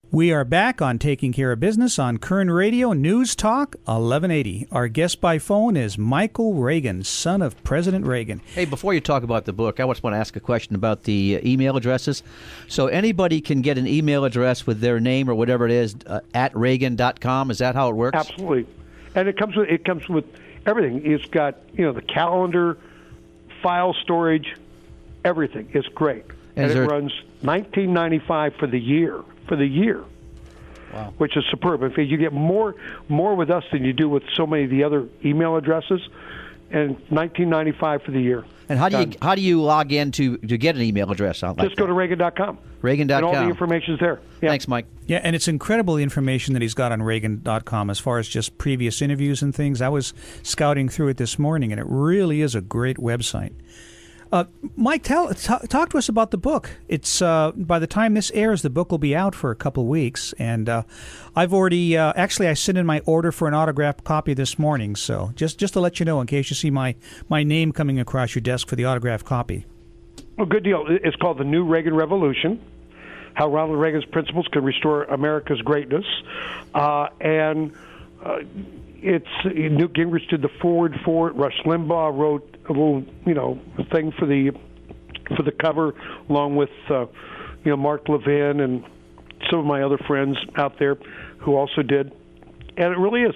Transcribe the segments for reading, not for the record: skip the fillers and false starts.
We are back on Taking Care of Business on Kern Radio Newstalk 1180. Our guest by phone is Michael Reagan, son of President Reagan. Hey, before you talk about the book, I just want to ask a question about the email addresses. So anybody can get an email address with their name or whatever it is at Reagan.com. Is that how it works? Absolutely. And it comes with everything. It's got, the calendar, file storage, everything. It's great. And it runs $19.95 for the year. Wow. Which is superb. In fact, you get more with us than you do with so many of the other email addresses, and $19.95 for the year. And how do you log in to get an email address? Just go to Reagan.com. Reagan.com. And all the information's there. Yeah. Thanks, Mike. Yeah, and it's incredible the information that he's got on Reagan.com as far as just previous interviews and things. I was scouting through it this morning, and it really is a great website. Mike, talk to us about the book. It's by the time this airs, the book will be out for a couple of weeks, and I've already I sent in my order for an autographed copy this morning. So just to let you know, in case you see my name coming across your desk for the autographed copy. Well, good deal. It's called The New Reagan Revolution: How Ronald Reagan's Principles Could Restore America's Greatness, It's Newt Gingrich did the forward for it. Rush Limbaugh wrote a little, thing for the cover, along with Mark Levin and some of my other friends out there who also did. And it really is.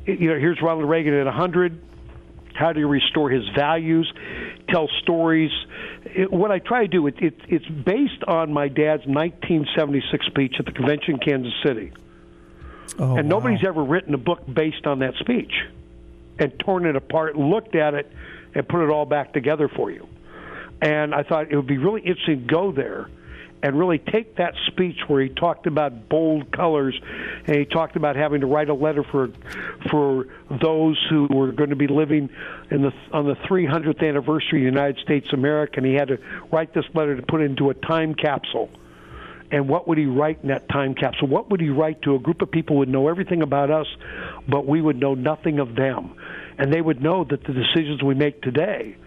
Here's Ronald Reagan at 100. How do you restore his values? Tell stories. What I try to do, it's based on my dad's 1976 speech at the convention in Kansas City. Oh, and nobody's ever written a book based on that speech and torn it apart, looked at it, and put it all back together for you. And I thought it would be really interesting to go there and really take that speech where he talked about bold colors, and he talked about having to write a letter for those who were going to be living on the 300th anniversary of the United States of America, and he had to write this letter to put into a time capsule. And what would he write in that time capsule? What would he write to a group of people who would know everything about us, but we would know nothing of them? And they would know that the decisions we make today,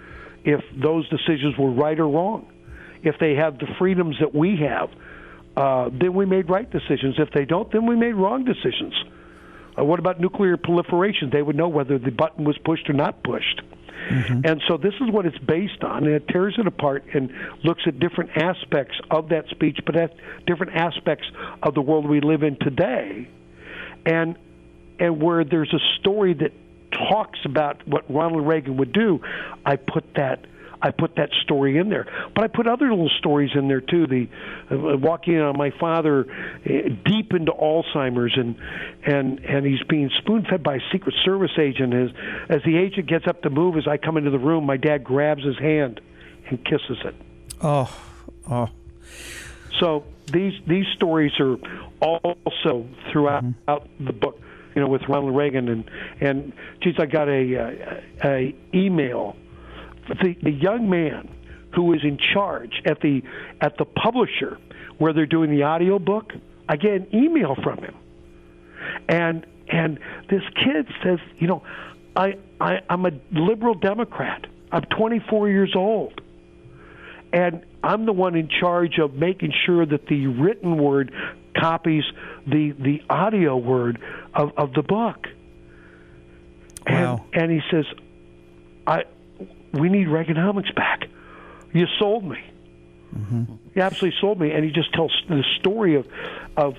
if those decisions were right or wrong, if they have the freedoms that we have, then we made right decisions. If they don't, then we made wrong decisions. What about nuclear proliferation? They would know whether the button was pushed or not pushed. Mm-hmm. And so this is what it's based on, and it tears it apart and looks at different aspects of that speech, but at different aspects of the world we live in today, and where there's a story that talks about what Ronald Reagan would do, I put that story in there. But I put other little stories in there too. The walking on my father deep into Alzheimer's, and he's being spoon-fed by a Secret Service agent. As the agent gets up to move, as I come into the room, my dad grabs his hand and kisses it. Oh. So these stories are also throughout the book, with Ronald Reagan, and geez, I got a email. The young man who was in charge at the publisher where they're doing the audio book, I get an email from him, and this kid says, I'm a liberal Democrat. I'm 24 years old, and I'm the one in charge of making sure that the written word copies the audio word of the book. Wow. And he says, we need Reaganomics back. You sold me. Mm-hmm. You absolutely sold me. And he just tells the story of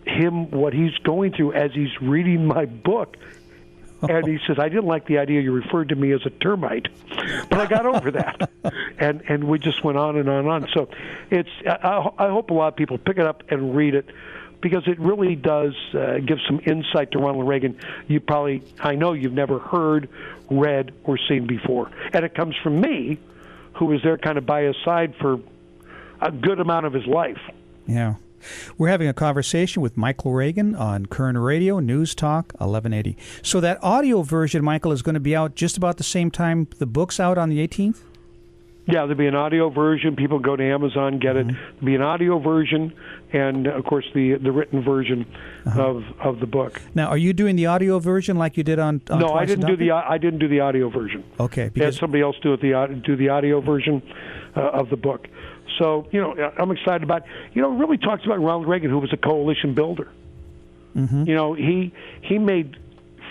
him, what he's going through as he's reading my book. And he says, I didn't like the idea you referred to me as a termite, but I got over that. And we just went on and on and on. So I hope a lot of people pick it up and read it, because it really does give some insight to Ronald Reagan I know you've never heard, read, or seen before. And it comes from me, who was there kind of by his side for a good amount of his life. Yeah. We're having a conversation with Michael Reagan on Kern Radio Newstalk 1180. So that audio version, Michael, is going to be out just about the same time the book's out on the 18th? Yeah, there'll be an audio version. People go to Amazon, get it. There'll be an audio version, and of course the written version of the book. Now, are you doing the audio version like you did on No, Twice I didn't do the audio version. Okay, because somebody else do the audio version of the book. So, I'm excited about, it really talks about Ronald Reagan, who was a coalition builder. Mm-hmm. He made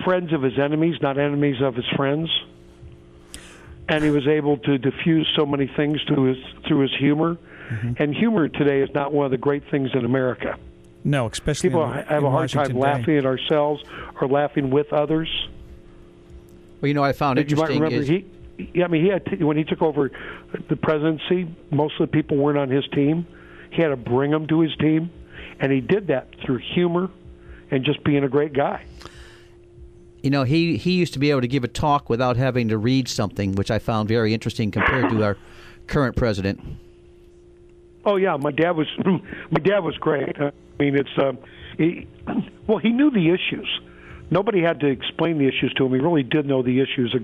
friends of his enemies, not enemies of his friends. And he was able to diffuse so many things through his humor. Mm-hmm. And humor today is not one of the great things in America. No, especially people have a hard time laughing at ourselves or laughing with others. Well, I found interesting. You might remember he had when he took over the presidency, most of the people weren't on his team. He had to bring them to his team, and he did that through humor and just being a great guy. He used to be able to give a talk without having to read something, which I found very interesting compared to our current president. Oh yeah, my dad was great. I mean, he knew the issues. Nobody had to explain the issues to him. He really did know the issues.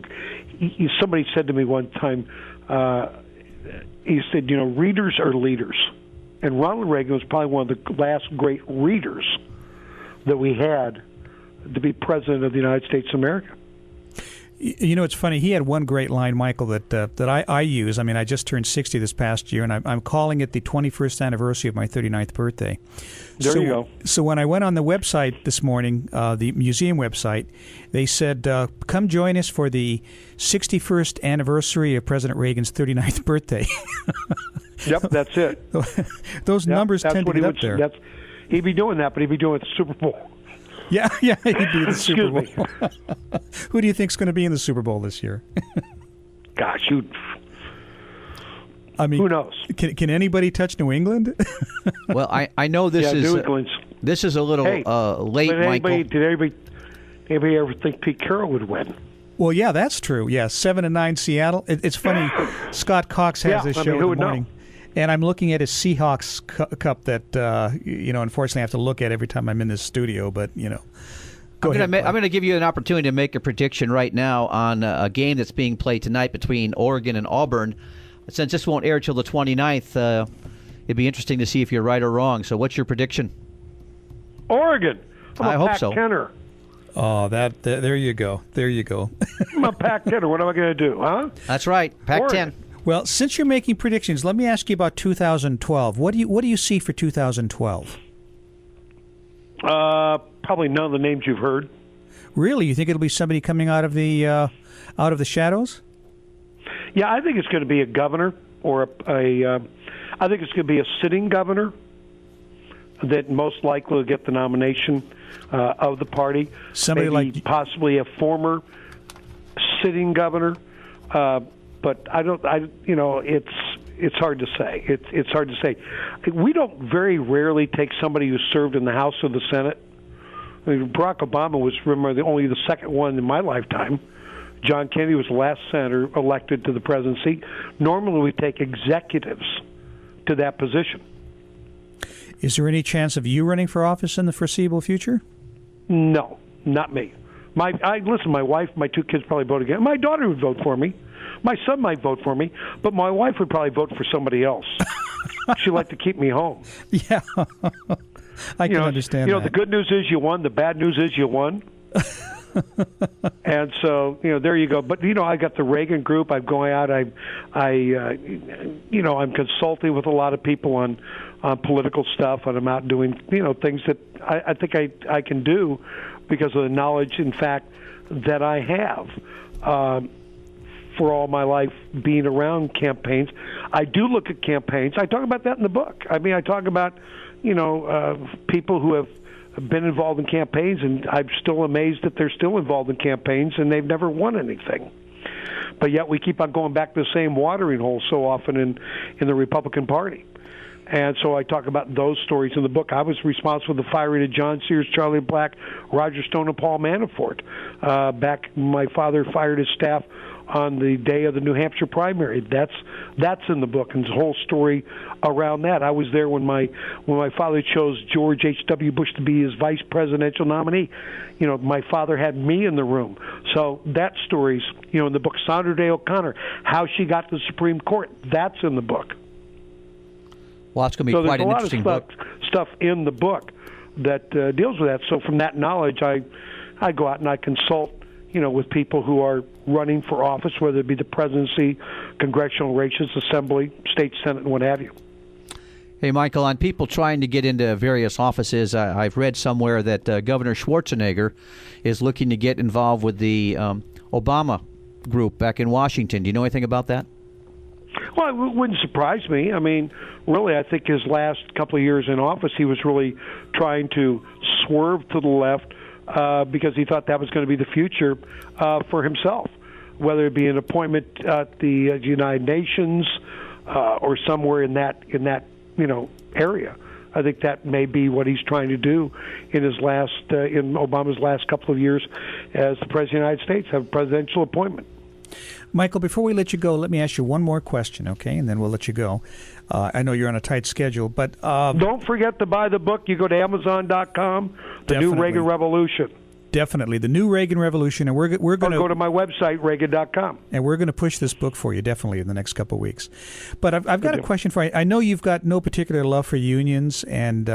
Somebody said to me one time, he said, readers are leaders. And Ronald Reagan was probably one of the last great readers that we had to be president of the United States of America. It's funny. He had one great line, Michael, that I use. I mean, I just turned 60 this past year, and I'm calling it the 21st anniversary of my 39th birthday. There you go. So when I went on the website this morning, the museum website, they said, come join us for the 61st anniversary of President Reagan's 39th birthday. Yep, that's it. Those numbers tend to get up there. He'd be doing that, but he'd be doing it at the Super Bowl. Yeah, he'd be in the Super Bowl. Who do you think's going to be in the Super Bowl this year? Gosh, I mean, who knows? Can anybody touch New England? Well, I know this is this is a little late, Michael. Did anybody ever think Pete Carroll would win? Well, yeah, that's true. Yeah, 7-9 Seattle. It's funny. Scott Cox has this show in the morning. And I'm looking at his Seahawks cup that, unfortunately I have to look at every time I'm in this studio. But, go ahead. I'm going to give you an opportunity to make a prediction right now on a game that's being played tonight between Oregon and Auburn. Since this won't air till the 29th, it'd be interesting to see if you're right or wrong. So what's your prediction? Oregon. I hope so. Kenner. Oh, there you go. There you go. I'm a Pac-10er. What am I going to do, huh? That's right. Pac-10. Well, since you're making predictions, let me ask you about 2012. What do you see for 2012? Probably none of the names you've heard. Really? You think it'll be somebody coming out of the shadows? Yeah, I think it's going to be a governor or I think it's going to be a sitting governor that most likely will get the nomination of the party. Somebody Maybe possibly a former sitting governor. But it's hard to say. It's hard to say. We don't very rarely take somebody who served in the House or the Senate. I mean, Barack Obama was, remember, only the second one in my lifetime. John Kennedy was the last senator elected to the presidency. Normally we take executives to that position. Is there any chance of you running for office in the foreseeable future? No, not me. My wife, my two kids probably vote again. My daughter would vote for me. My son might vote for me, but my wife would probably vote for somebody else. She'd like to keep me home. Yeah, I can understand that. The good news is you won. The bad news is you won. And so, there you go. But, I got the Reagan group. I'm going out. I'm consulting with a lot of people on political stuff, and I'm out doing, things that I think I can do because of the knowledge, in fact, that I have. For all my life being around campaigns. I do look at campaigns. I talk about that in the book. I mean, I talk about, people who have been involved in campaigns, and I'm still amazed that they're still involved in campaigns and they've never won anything. But yet we keep on going back to the same watering hole so often in the Republican Party. And so I talk about those stories in the book. I was responsible for the firing of John Sears, Charlie Black, Roger Stone, and Paul Manafort. Back when my father fired his staff on the day of the New Hampshire primary. That's in the book, and the whole story around that. I was there when my father chose George H.W. Bush to be his vice presidential nominee. My father had me in the room. So that story's, in the book. Sandra Day O'Connor, how she got to the Supreme Court, that's in the book. Well, it's going to be quite an interesting book. So there's a lot of stuff in the book that deals with that. So from that knowledge, I go out and I consult, with people who are running for office, whether it be the presidency, congressional races, assembly, state senate, and what have you. Hey, Michael, on people trying to get into various offices, I've read somewhere that Governor Schwarzenegger is looking to get involved with the Obama group back in Washington. Do you know anything about that? Well, it wouldn't surprise me. I mean, really, I think his last couple of years in office, he was really trying to swerve to the left because he thought that was going to be the future for himself, whether it be an appointment at the United Nations or somewhere in that area. I think that may be what he's trying to do in his in Obama's last couple of years as the President of the United States, have a presidential appointment. Michael, before we let you go, let me ask you one more question, okay? And then we'll let you go. I know you're on a tight schedule, but... don't forget to buy the book. You go to Amazon.com, The New Reagan Revolution. Definitely, The New Reagan Revolution. And we're going to... go to my website, Reagan.com. And we're going to push this book for you, definitely, in the next couple of weeks. But I've got a question for you. I know you've got no particular love for unions, and...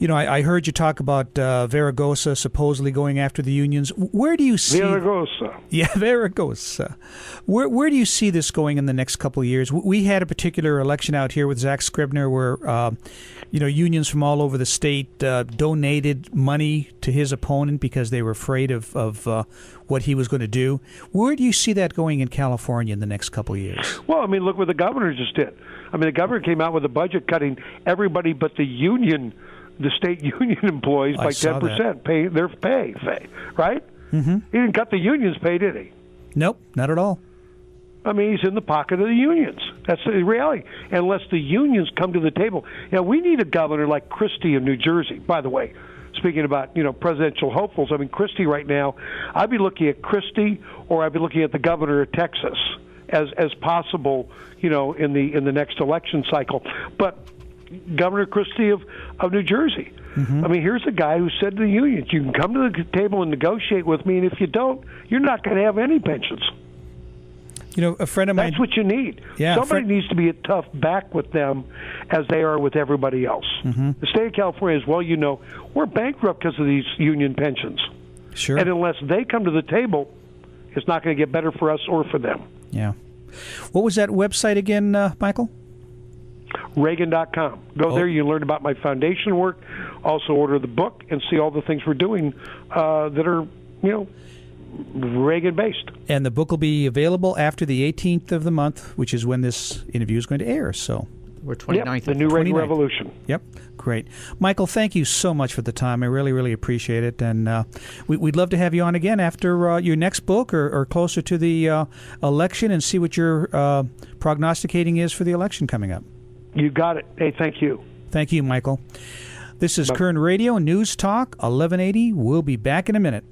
I heard you talk about Zaragoza supposedly going after the unions. Where do you see... Zaragoza. Yeah, Zaragoza. Where do you see this going in the next couple of years? We had a particular election out here with Zach Scribner where, unions from all over the state donated money to his opponent because they were afraid of what he was going to do. Where do you see that going in California in the next couple of years? Well, I mean, look what the governor just did. I mean, the governor came out with a budget cutting everybody but the state union employees by 10%, pay their pay, right? Mm-hmm. He didn't cut the unions' pay, did he? Nope, not at all. I mean, he's in the pocket of the unions. That's the reality. Unless the unions come to the table. We need a governor like Christie of New Jersey, by the way. Speaking about, presidential hopefuls, I mean, Christie right now, I'd be looking at Christie or I'd be looking at the governor of Texas as possible, in the next election cycle. But Governor Christie of New Jersey. Mm-hmm. I mean, here's a guy who said to the unions, you can come to the table and negotiate with me, and if you don't, you're not going to have any pensions. A friend of mine... That's what you need. Yeah, Somebody needs to be a tough back with them as they are with everybody else. Mm-hmm. The state of California, as well, we're bankrupt because of these union pensions. Sure. And unless they come to the table, it's not going to get better for us or for them. Yeah. What was that website again, Michael? Reagan.com. Go there. You learn about my foundation work. Also order the book and see all the things we're doing that are, Reagan-based. And the book will be available after the 18th of the month, which is when this interview is going to air. So we're 29th. Yep, the New Reagan Revolution. Yep. Great. Michael, thank you so much for the time. I really, really appreciate it. And we'd love to have you on again after your next book or closer to the election and see what your prognosticating is for the election coming up. You got it. Hey, thank you. Thank you, Michael. This is Kern Radio Newstalk 1180. We'll be back in a minute.